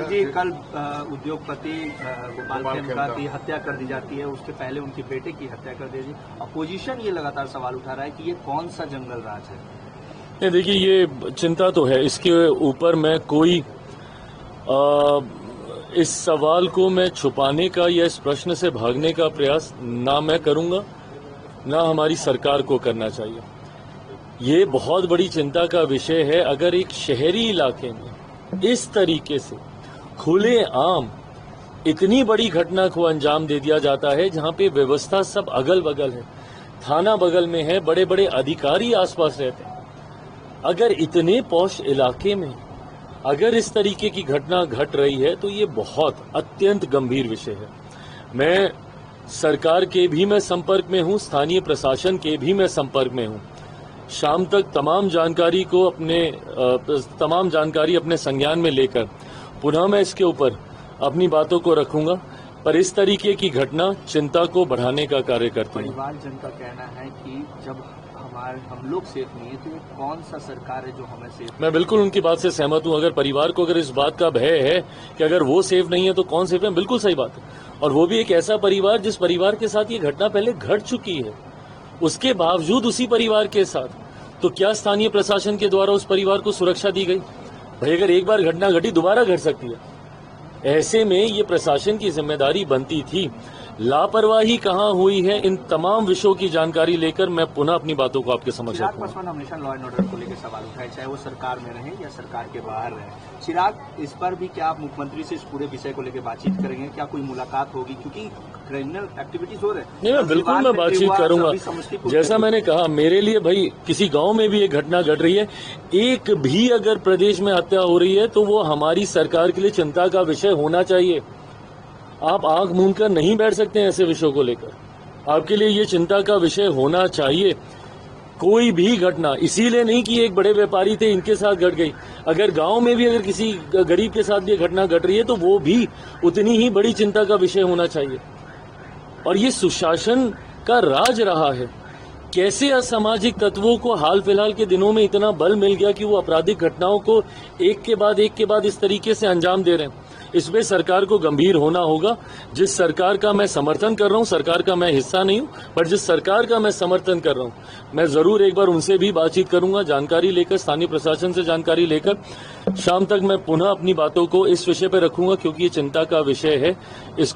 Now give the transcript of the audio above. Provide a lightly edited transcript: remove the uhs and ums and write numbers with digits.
जी, कल उद्योगपति गोपाल खेमका की हत्या कर दी जाती है, उसके पहले उनके बेटे की हत्या कर दी जाती है। अपोजिशन ये लगातार सवाल उठा रहा है कि ये कौन सा जंगल राज है। नहीं, देखिए, ये चिंता तो है, इसके ऊपर मैं कोई इस सवाल को मैं छुपाने का या इस प्रश्न से भागने का प्रयास ना मैं करूंगा, ना हमारी सरकार को करना चाहिए। ये बहुत बड़ी चिंता का विषय है। अगर एक शहरी इलाके में इस तरीके से खुले आम इतनी बड़ी घटना को अंजाम दे दिया जाता है, जहां पे व्यवस्था सब अगल बगल है, थाना बगल में है, बड़े बड़े अधिकारी आसपास रहते हैं, अगर इतने पॉश इलाके में अगर इस तरीके की घटना घट रही है तो ये बहुत अत्यंत गंभीर विषय है। मैं सरकार के भी मैं संपर्क में हूं, स्थानीय प्रशासन के भी मैं संपर्क में हूं। शाम तक तमाम जानकारी अपने संज्ञान में लेकर पुनः मैं इसके ऊपर अपनी बातों को रखूंगा, पर इस तरीके की घटना चिंता को बढ़ाने का कार्य करती है। परिवारजन का कहना है कि जब हम लोग सेफ नहीं है तो ये कौन सा सरकार है जो हमें सेफ। मैं बिल्कुल उनकी बात से सहमत हूं। अगर परिवार को अगर इस बात का भय है कि अगर वो सेफ नहीं है तो कौन सेफ है, बिल्कुल सही बात है। और वो भी एक ऐसा परिवार जिस परिवार के साथ ये घटना पहले घट चुकी है, उसके बावजूद उसी परिवार के साथ, तो क्या स्थानीय प्रशासन के द्वारा उस परिवार को सुरक्षा दी गई? भाई, अगर एक बार घटना घटी दोबारा घट सकती है। ऐसे में ये प्रशासन की जिम्मेदारी बनती थी। लापरवाही कहां हुई है, इन तमाम विषयों की जानकारी लेकर मैं पुनः अपनी बातों को आपके समक्ष चिराग रखूंगा। पासवान हमेशा लॉ एंड ऑर्डर को लेकर सवाल उठाए, चाहे वो सरकार में रहे या सरकार के बाहर रहे। चिराग, इस पर भी क्या आप मुख्यमंत्री से इस पूरे विषय को लेकर बातचीत करेंगे? क्या कोई मुलाकात होगी, क्योंकि क्रिमिनल एक्टिविटीज हो रहे हैं? नहीं, मैं बिल्कुल मैं बातचीत करूंगा। जैसा मैंने कहा, मेरे लिए भाई किसी गांव में भी एक घटना घट रही है, एक भी अगर प्रदेश में हत्या हो रही है तो वो हमारी सरकार के लिए चिंता का विषय होना चाहिए। आप आंख मूंद कर नहीं बैठ सकते हैं ऐसे विषयों को लेकर, आपके लिए ये चिंता का विषय होना चाहिए। कोई भी घटना इसीलिए नहीं कि एक बड़े व्यापारी थे इनके साथ घट गई, अगर गांव में भी अगर किसी गरीब के साथ ये घटना घट रही है तो वो भी उतनी ही बड़ी चिंता का विषय होना चाहिए। और ये सुशासन का राज रहा है। कैसे असामाजिक तत्वों को हाल फिलहाल के दिनों में इतना बल मिल गया कि वो आपराधिक घटनाओं को एक के बाद इस तरीके से अंजाम दे रहे हैं। इसमें सरकार को गंभीर होना होगा। जिस सरकार का मैं समर्थन कर रहा हूं, सरकार का मैं हिस्सा नहीं हूं, पर जिस सरकार का मैं समर्थन कर रहा हूं, मैं जरूर एक बार उनसे भी बातचीत करूंगा, जानकारी लेकर, स्थानीय प्रशासन से जानकारी लेकर शाम तक मैं पुनः अपनी बातों को इस विषय पर रखूंगा, क्योंकि ये चिंता का विषय है। इसको